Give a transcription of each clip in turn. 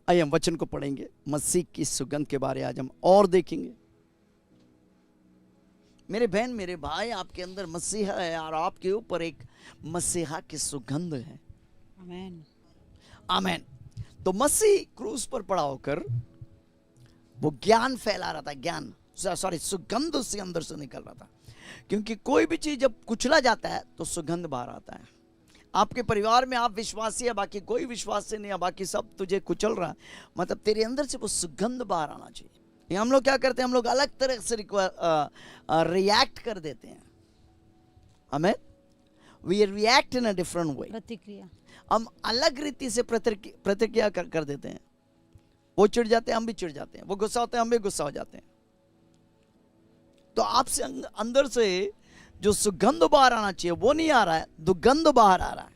आइए हम वचन को पढ़ेंगे, मसीह की सुगंध के बारे आज हम और देखेंगे। मेरे बहन मेरे भाई, आपके अंदर मसीहा है और आपके ऊपर एक मसीहा की सुगंध है। आमेन। आमेन। तो मसीह क्रूस पर पड़ा होकर वो ज्ञान फैला रहा था, ज्ञान सॉरी सुगंध उसके अंदर से निकल रहा था। क्योंकि कोई भी चीज जब कुचला जाता है तो सुगंध बाहर आता है। आपके परिवार में आप विश्वासी है, बाकी कोई विश्वासी नहीं है, बाकी सब तुझे कुचल रहा है, मतलब तेरे अंदर से वो सुगंध बाहर आना चाहिए। ये हम लोग क्या करते हैं, हम लोग अलग तरह से रिएक्ट कर देते हैं। हमें we react in a different way, प्रतिक्रिया हम अलग रीति से प्रतिक्रिया कर देते हैं। वो चिढ़ जाते हैं, हम भी चिढ़ जाते हैं, वो गुस्सा होते हैं, हम भी गुस्सा हो जाते हैं। तो आपसे अंदर से जो सुगंध बाहर आना चाहिए वो नहीं आ रहा है, दुर्गंध बाहर आ रहा है।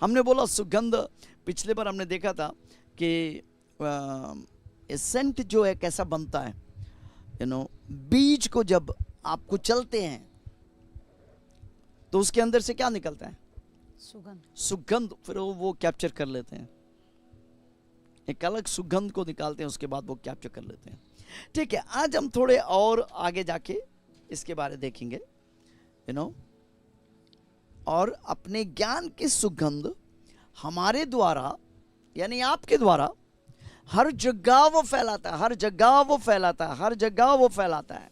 हमने बोला सुगंध, पिछले बार हमने देखा था कि सेंट जो है कैसा बनता है। बीज को जब आप कुचलते हैं तो उसके अंदर से क्या निकलता है, सुगंध। फिर वो कैप्चर कर लेते हैं, एक अलग सुगंध को निकालते हैं, उसके बाद वो कैप्चर कर लेते हैं। ठीक है, आज हम थोड़े और आगे जाके इसके बारे देखेंगे। और अपने ज्ञान की सुगंध हमारे द्वारा यानी आपके द्वारा हर जगह वो फैलाता है, हर जगह वो फैलाता है, हर जगह वो फैलाता है।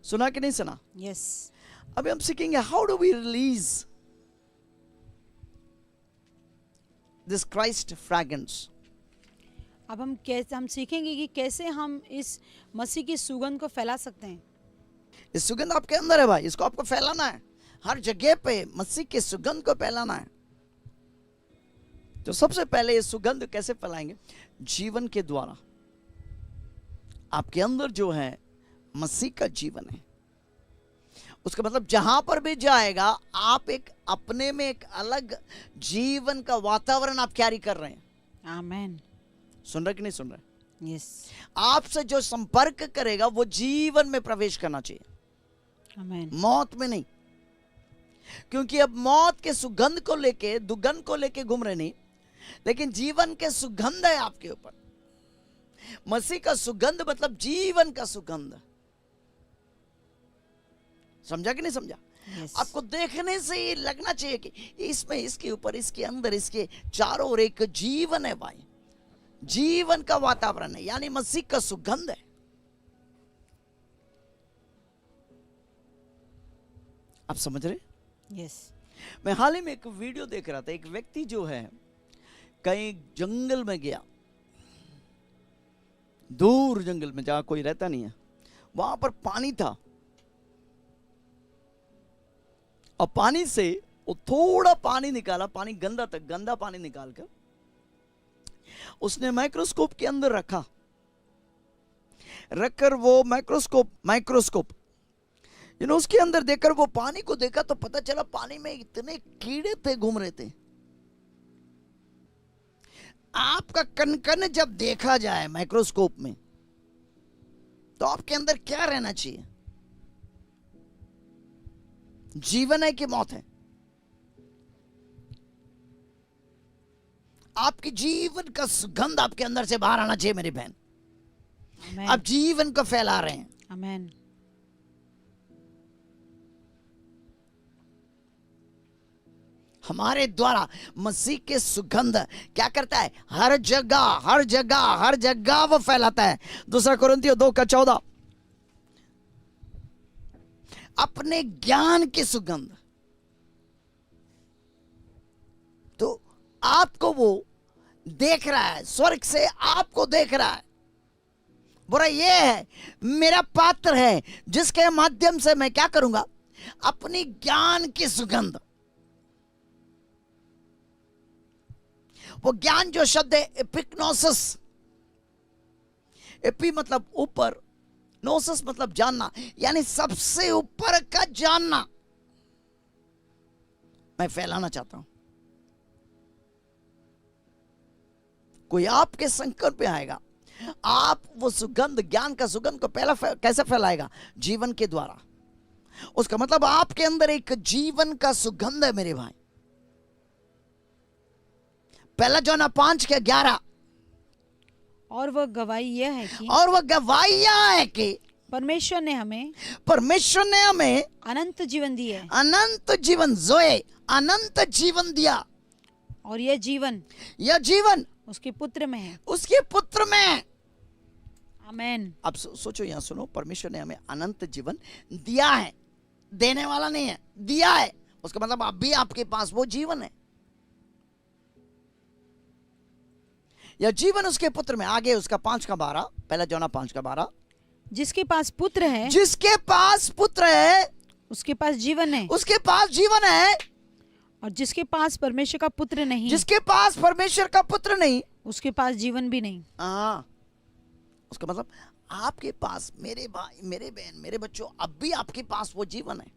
सुना कि नहीं सुना? यस। अभी हम सीखेंगे how do we release this Christ fragrance. अब हम सीखेंगे कि कैसे हम इस मसीह की सुगंध को फैला सकते हैं। इस सुगंध आपके अंदर है भाई, इसको आपको फैलाना है हर जगह पे, मसीह की सुगंध को फैलाना है। तो सबसे पहले ये सुगंध कैसे फैलाएंगे? जीवन के द्वारा। आपके अंदर जो है मसीह का जीवन है, उसका मतलब जहां पर भी जाएगा आप एक अपने में एक अलग जीवन का वातावरण आप कैरी कर रहे हैं। आमेन। सुन रहे कि नहीं सुन रहे? यस। आपसे जो संपर्क करेगा वो जीवन में प्रवेश करना चाहिए, आमेन। मौत में नहीं। क्योंकि अब मौत के सुगंध को लेके, दुर्गंध को लेके घूम रहे नहीं, लेकिन जीवन के सुगंध है आपके ऊपर। मसीह का सुगंध मतलब जीवन का सुगंध। समझा कि नहीं समझा? Yes. आपको देखने से ही लगना चाहिए कि इसमें, इसके ऊपर, इसके अंदर, इसके चारों ओर एक जीवन है भाई, जीवन का वातावरण है, यानी मसीह का सुगंध है। आप समझ रहे? यस। मैं हाल ही में एक वीडियो देख रहा था, एक व्यक्ति जो है कहीं जंगल में गया, दूर जंगल में जहां कोई रहता नहीं है, वहां पर पानी था और पानी से वो थोड़ा पानी निकाला, पानी गंदा था, गंदा पानी निकाल कर उसने माइक्रोस्कोप के अंदर रखकर वो माइक्रोस्कोप उसके अंदर देखकर वो पानी को देखा तो पता चला पानी में इतने कीड़े थे, घूम रहे थे। आपका कण जब देखा जाए माइक्रोस्कोप में तो आपके अंदर क्या रहना चाहिए? जीवन है कि मौत है? आपके जीवन का सुगंध आपके अंदर से बाहर आना चाहिए मेरी बहन। आप जीवन को फैला रहे हैं। आमेन। हमारे द्वारा मसीह के सुगंध क्या करता है? हर जगह वो फैलाता है। 2 कोरिन्थियों 2:14, अपने ज्ञान की सुगंध। तो आपको वो देख रहा है, स्वर्ग से आपको देख रहा है। बुरा ये है, मेरा पात्र है जिसके माध्यम से मैं क्या करूंगा? अपनी ज्ञान की सुगंध। वो ज्ञान जो शब्द है एपिग्नोसिस, एपी मतलब ऊपर, नोसिस मतलब जानना, यानी सबसे ऊपर का जानना मैं फैलाना चाहता हूं। कोई आपके संकट पे आएगा, आप वो सुगंध, ज्ञान का सुगंध को पहला कैसे फैलाएगा? जीवन के द्वारा। उसका मतलब आपके अंदर एक जीवन का सुगंध है मेरे भाई। पहला यूहन्ना 5:11। और वह गवाही यह है कि और वह गवाही यह है कि परमेश्वर ने हमें अनंत जीवन दी है, अनंत जीवन, जोए, अनंत जीवन दिया। और यह जीवन उसके पुत्र में है। उसके पुत्र में है। आमेन। अब सोचो, यहां सुनो, परमेश्वर ने हमें अनंत जीवन दिया है, देने वाला नहीं है, दिया है। उसका मतलब अभी आपके पास वो जीवन है। यह जीवन उसके पुत्र में। आगे उसका 5:12, पहला यूहन्ना 5:12। जिसके पास पुत्र है, जिसके पास पुत्र है उसके पास जीवन है, उसके पास जीवन है। और जिसके पास परमेश्वर का पुत्र नहीं, जिसके पास परमेश्वर का पुत्र नहीं, उसके पास जीवन भी नहीं। हाँ, उसका मतलब आपके पास, मेरे भाई, मेरे बहन, मेरे बच्चों, अब भी आपके पास वो जीवन है।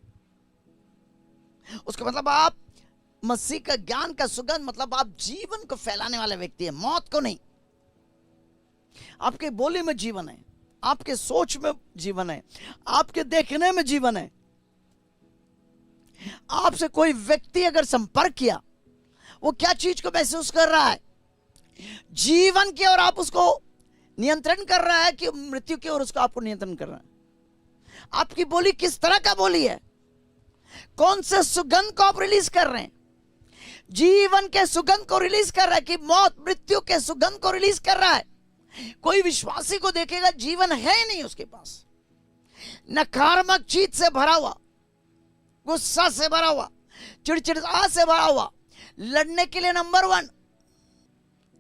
उसका मतलब आप मसीह का ज्ञान का सुगंध, मतलब आप जीवन को फैलाने वाले व्यक्ति है, मौत को नहीं। आपके बोली में जीवन है, आपके सोच में जीवन है, आपके देखने में जीवन है। आपसे कोई व्यक्ति अगर संपर्क किया, वो क्या चीज को महसूस कर रहा है? जीवन की ओर आप उसको नियंत्रण कर रहा है कि मृत्यु की ओर उसको आपको नियंत्रण कर रहा है? आपकी बोली किस तरह का बोली है? कौन से सुगंध को आप रिलीज कर रहे हैं? जीवन के सुगंध को रिलीज कर रहा है कि मौत, मृत्यु के सुगंध को रिलीज कर रहा है? कोई विश्वासी को देखेगा जीवन है ही नहीं उसके पास, नकारात्मक चीज से भरा हुआ, गुस्सा से भरा हुआ, चिड़चिड़ा से भरा हुआ, लड़ने के लिए नंबर 1।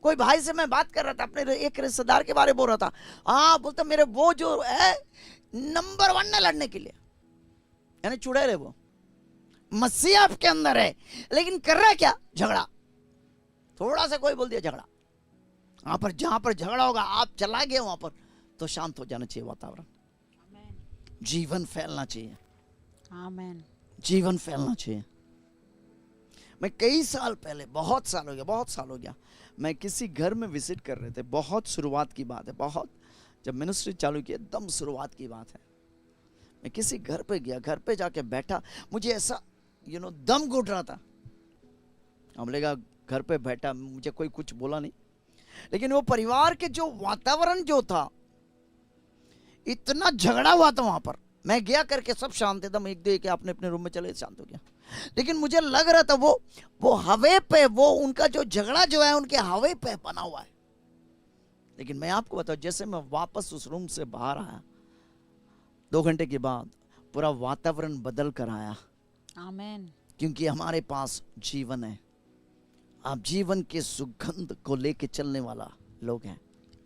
कोई भाई से मैं बात कर रहा था, अपने एक रिश्तेदार के बारे में बोल रहा था। हाँ, बोलता मेरे वो जो है नंबर 1 ना लड़ने के लिए, यानी चुड़ैल है वो। मसीह आपके अंदर है, लेकिन कर रहा है क्या? झगड़ा। थोड़ा सा कोई बोल दिया झगड़ा। वहां पर, जहां पर झगड़ा होगा, आप चला गए वहां पर, तो शांत हो जाना चाहिए वातावरण। जीवन फैलना चाहिए। आमेन। जीवन फैलना चाहिए। मैं कई साल पहले, बहुत साल हो गया, मैं किसी घर में विजिट कर रहे थे। बहुत शुरुआत की बात है, बहुत जब मिनिस्ट्री चालू की, एकदम शुरुआत की बात है। मैं किसी घर पे गया, घर पे जाके बैठा, मुझे ऐसा दम घुट रहा था। हमने कहा घर पे बैठा, मुझे कोई कुछ बोला नहीं, लेकिन वो परिवार के जो वातावरण जो था, इतना झगड़ा हुआ था वहां पर। मैं गया करके सब शांत थे, एक दो के अपने अपने रूम में चले, शांत हो गया। लेकिन मुझे लग रहा था वो हवे पे, वो उनका जो झगड़ा जो है उनके हवे पे बना हुआ है। लेकिन मैं आपको बताऊं, जैसे मैं वापस उस रूम से बाहर आया, 2 घंटे के बाद पूरा वातावरण बदल कर आया। आमेन। क्योंकि हमारे पास जीवन है। आप जीवन के सुगंध को लेके चलने वाला लोग हैं।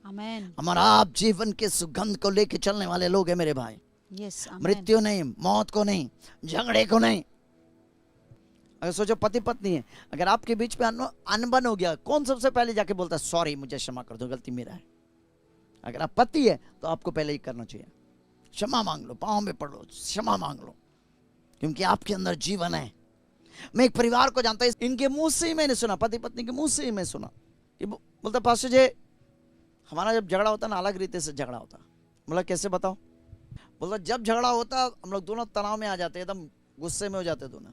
आमेन। हमारा आप जीवन के सुगंध को लेके चलने वाले लोग हैं मेरे भाई। यस, आमेन। मृत्यु नहीं, मौत को नहीं, झगड़े को नहीं। अगर सोचो पति पत्नी है, अगर आपके बीच में अनबन हो गया, कौन सबसे पहले जाके बोलता है सॉरी, मुझे क्षमा कर दो, गलती मेरा है? अगर आप पति है तो आपको पहले ही करना चाहिए, क्षमा मांग लो, पाँव में पड़ लो, क्षमा मांग लो, क्योंकि आपके अंदर जीवन है। मैं एक परिवार को जानता हूं, इनके मुंह से ही मैंने सुना, पति पत्नी के मुंह से ही मैं सुना कि बोलता पास्टर जी, हमारा जब झगड़ा होता ना, अलग रीति से झगड़ा होता। मतलब कैसे बताओ? बोलता जब झगड़ा होता हम लोग दोनों तनाव में आ जाते, एकदम गुस्से में हो जाते दोनों।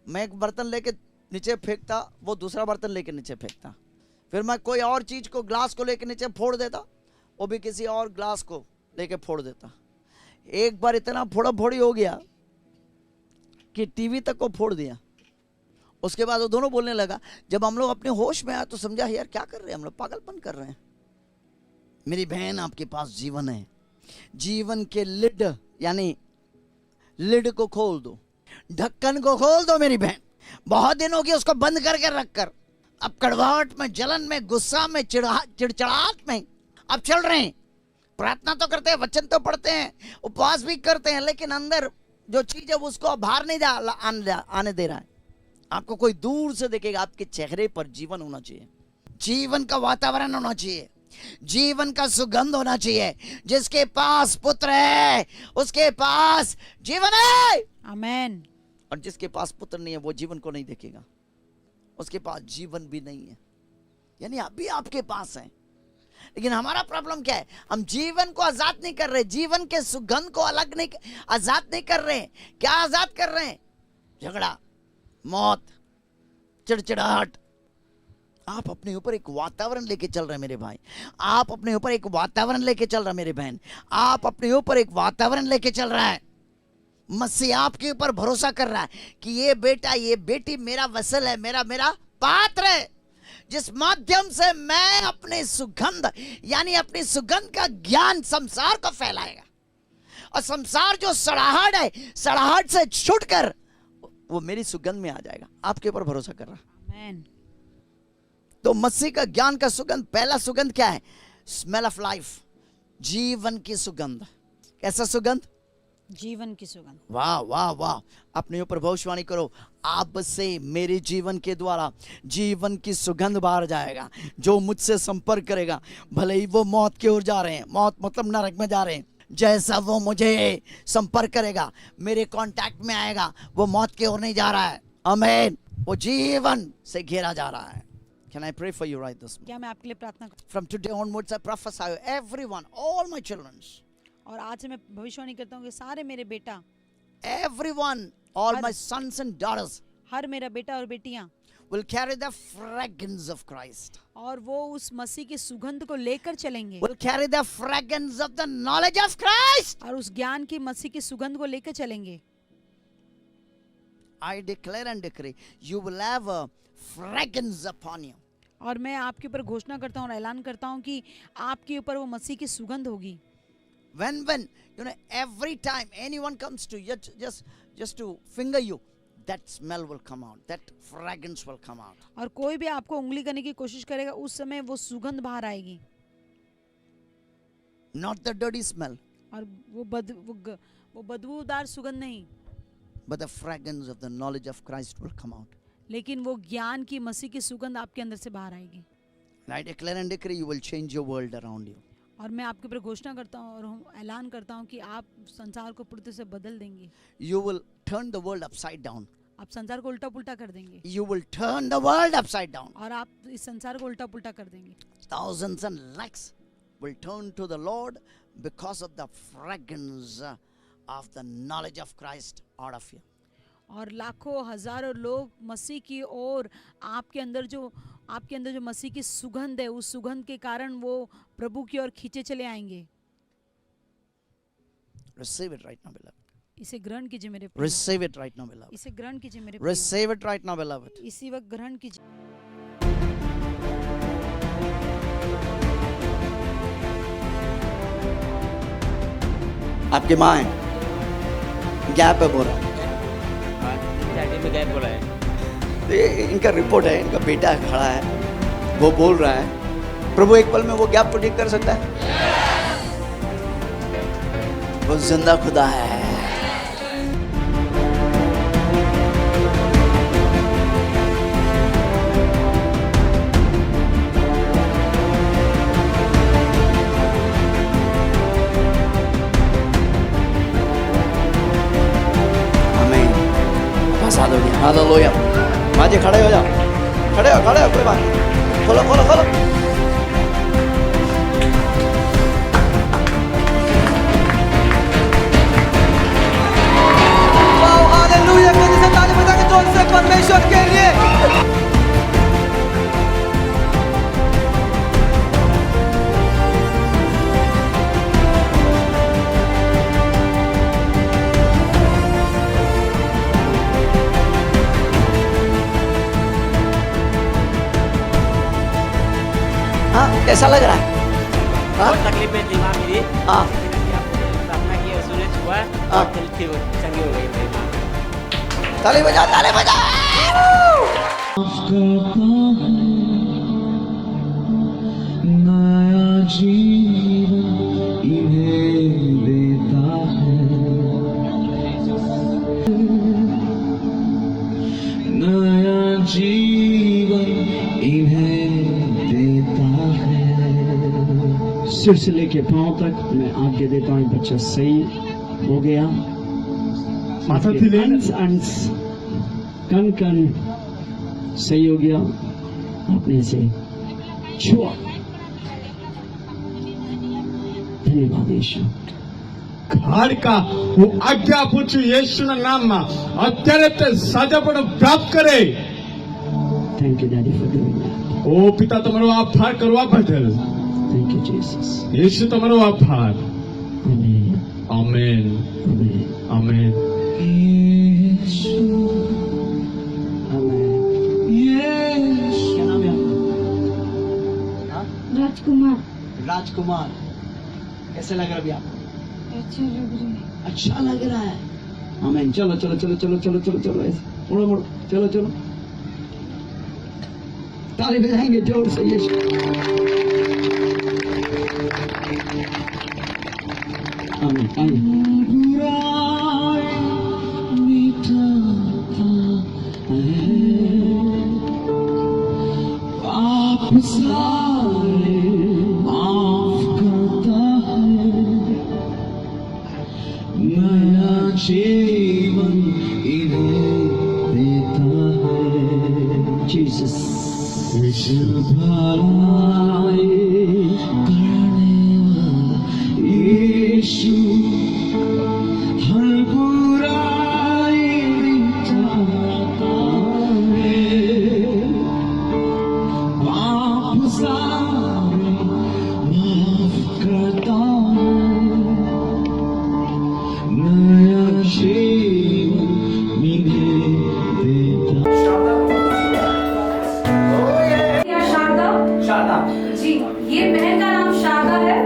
मैं एक बर्तन लेके नीचे फेंकता, वो दूसरा बर्तन लेके नीचे फेंकता। फिर मैं कोई और चीज को, ग्लास को लेके नीचे फोड़ देता, वो भी किसी और ग्लास को लेके फोड़ देता। एक बार इतना फोड़ा फोड़ी हो गया कि टीवी तक को फोड़ दिया। उसके बाद वो दोनों बोलने लगा, जब हम लोग अपने होश में आए तो समझा यार क्या कर रहे हैं हम लोग, पागलपन कर रहे हैं। मेरी बहन, आपके पास जीवन है। जीवन के लिड, यानी लिड को खोल दो, ढक्कन को खोल दो मेरी बहन। बहुत दिन हो गए उसको बंद करके रखकर, अब कड़वाहट में, जलन में, गुस्सा में, चिड़चिड़ाहट में अब चल रहे हैं। प्रार्थना तो करते हैं, वचन तो पढ़ते हैं, उपवास भी करते हैं, लेकिन अंदर जो चीज है उसको बाहर नहीं आने दे रहा है। आपको कोई दूर से देखेगा, आपके चेहरे पर जीवन होना चाहिए, जीवन का वातावरण होना चाहिए, जीवन का सुगंध होना चाहिए। जिसके पास पुत्र है उसके पास जीवन है। आमेन। और जिसके पास पुत्र नहीं है वो जीवन को नहीं देखेगा, उसके पास जीवन भी नहीं है। यानी अभी आपके पास है, लेकिन हमारा प्रॉब्लम क्या है? हम जीवन को आजाद नहीं कर रहे, जीवन के सुगंध को अलग नहीं, आजाद नहीं कर रहे। क्या आजाद कर रहे हैं? झगड़ा, मौत, चिड़चिड़ाहट, आप अपने ऊपर एक वातावरण लेके चल रहे हैं मेरे भाई, आप अपने ऊपर एक वातावरण लेके चल रहा है मेरे बहन, आप अपने ऊपर एक वातावरण लेके चल रहा है। मसीह आपके ऊपर भरोसा कर रहा है कि ये बेटा ये बेटी मेरा वसल है, मेरा पात्र है, जिस माध्यम से मैं अपने सुगंध यानी अपनी सुगंध का ज्ञान संसार को फैलाएगा। और संसार जो सड़ाहट है, सड़ाहट से छूटकर वो मेरी सुगंध में आ जाएगा। आपके ऊपर भरोसा कर रहा। आमेन। तो मसीह का ज्ञान का सुगंध, पहला सुगंध क्या है? स्मेल ऑफ लाइफ, जीवन की सुगंध। कैसा सुगंध? जीवन की सुगंध। वाह वाह वाह, अपने ऊपर भविष्यवाणी करो, आप से मेरे जीवन के द्वारा जीवन की सुगंध बाहर जाएगा। जो मुझसे संपर्क करेगा, भले ही वो मौत की ओर जा रहे हैं, मौत मतलब नरक में जा रहे हैं, जैसा वो मुझे संपर्क करेगा, मेरे कांटेक्ट में आएगा, वो मौत की ओर नहीं जा रहा है। आमीन। वो जीवन से घेरा जा रहा है। Can I pray for you right this moment? क्या मैं आपके लिए प्रार्थना करूं? From today onwards, I prophesy everyone, all my children, और आज से मैं भविष्यवाणी करता हूँ कि सारे मेरे बेटा, everyone, all my sons and daughters हर मेरा बेटा और बेटियां, will carry the fragrance of Christ. और वो उस मसीह की सुगंध को लेकर चलेंगे, Will carry the fragrance of the knowledge of Christ. और उस ज्ञान की मसीह की सुगंध को लेकर चलेंगे। I declare and decree, you will have a fragrance upon you. और मैं आपके ऊपर घोषणा करता हूँ और ऐलान करता हूँ कि आपके ऊपर वो मसीह की सुगंध होगी। When you know, every time anyone comes to you, just to finger you, that smell will come out, that fragrance will come out. और कोई भी आपको उंगली करने की कोशिश करेगा, उस समय वो सुगंध बाहर आएगी। Not the dirty smell, और वो बदबूदार सुगंध नहीं, but the fragrance of the knowledge of Christ will come out. लेकिन वो ज्ञान की मसीह की सुगंध आपके अंदर से बाहर आएगी। And I declare and decree, you will change your world around you. और मैं आपके ऊपर घोषणा करता हूँ और ऐलान करता हूँ कि आप संसार को पूरी तरह से बदल देंगे। You will turn the world upside down. आप संसार को उल्टा पुल्टा कर देंगे। You will turn the world upside down. और आप इस संसार को उल्टा पुल्टा कर देंगे। Thousands and lakhs will turn to the Lord because of the fragrance of the knowledge of Christ out of you. और लाखों हजारों लोग मसीह की ओर आपके अंदर जो मसीह की सुगंध है, उस सुगंध के कारण वो प्रभु की ओर खींचे चले आएंगे। Receive it right now, beloved. इसे ग्रहण कीजिए मेरे प्रिय। Receive it right now, beloved. इसे ग्रहण कीजिए मेरे प्रिय। Receive it right now, beloved. इसी वक्त ग्रहण कीजिए। आपकी माँ है, गैप है बोला, में गैप बोला है। तो ये इनका रिपोर्ट है, इनका बेटा खड़ा है, वो बोल रहा है, प्रभु एक पल में वो गैप को ठीक कर सकता है। वो जिंदा खुदा है। हालेलुया। माँ जी खड़े हो जाओ, खड़े हो कोई बात नहीं, खोलो खोलो खोलो। हालेलुया, कोई से ताली बजा के जोर से परमेश्वर के लिए। कैसा लग रहा है? बहुत तकलीफ में थी माँ मेरी। हाँ। प्रार्थना की और सूरज हुआ और फिर चंगी हो गई मेरी माँ। ताली बजा, ताली बजा। नया जीवन इन्हें देता है, नया जीवन इन्हें सिर से लेके पांव तक मैं आगे देता हूँ। बच्चा सही हो गया, अंश कन कन सही हो गया, अपने से छुआ। धन्यवाद यीशु। હાડકા હું આજ્ઞા પૂછું યેશુના નામમાં અત્યારે તે સાજાપણું પ્રાપ્ત કરે Thank you, Daddy, for doing that. ઓ પિતા તમારો આભાર કરવા બદલ. Thank you, Jesus. યેશુ તમારો આભાર. Amen. Amen. Amen. Amen. Amen. क्या नाम है आपका? राजकुमार। राजकुमार। कैसे लग रहा है अभी आपको? अच्छा लग रहा है। अच्छा लग रहा है। Amen. चलो चलो चलो चलो चलो चलो चलो ऐसे मुड़ो मुड़ो चलो चलो ताली बजाएंगे जोर से यीशु आमीन आमीन आप सारे माफ करता है नया जीवन इन्हें देता है जीसस भलाई करने वाला यीशु हर बुराई मिटाता है पाप सारे माफ करता है नया जीवन इन्हें देता या शारदा जी, ये बहन का नाम शारदा है।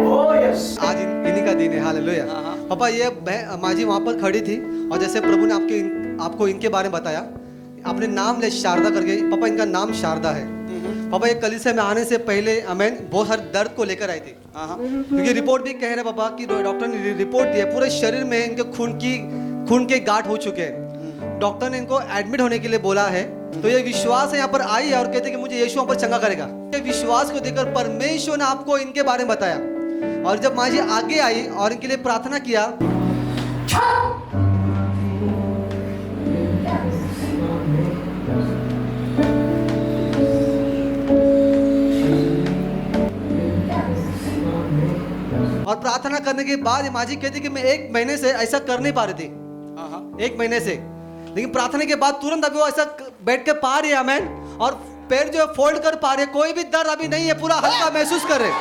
आज इन्हीं का दिन है, हालेलुया। पापा ये माँ जी वहाँ पर खड़ी थी और जैसे प्रभु ने आपको इनके बारे में बताया, आपने नाम ले शारदा करके। पापा इनका नाम शारदा है। पापा ये कलीसिया में आने से पहले अमेन बहुत सारे दर्द को लेकर आई थी, क्योंकि रिपोर्ट भी कह रहे पापा कि डॉक्टर ने रिपोर्ट दिया पूरे शरीर में इनके खून के गांठ हो चुके हैं। डॉक्टर ने इनको एडमिट होने के लिए बोला है। तो ये विश्वास है यहाँ पर आई है और कहते कि मुझे यीशु यहाँ पर चंगा करेगा। ये विश्वास को देखकर परमेश्वर ने आपको इनके बारे में बताया और जब माँ जी आगे आई और इनके लिए प्रार्थना किया, और प्रार्थना करने के बाद माँ जी कहती कि मैं 1 महीने से ऐसा कर नहीं पा रही थी, 1 महीने से, लेकिन प्रार्थना के बाद तुरंत अभी वो ऐसा बैठ के पा रही है, आमेन। और पैर जो फोल्ड कर पा रहे, कोई भी दर्द अभी नहीं है, पूरा हल्का महसूस कर रहे।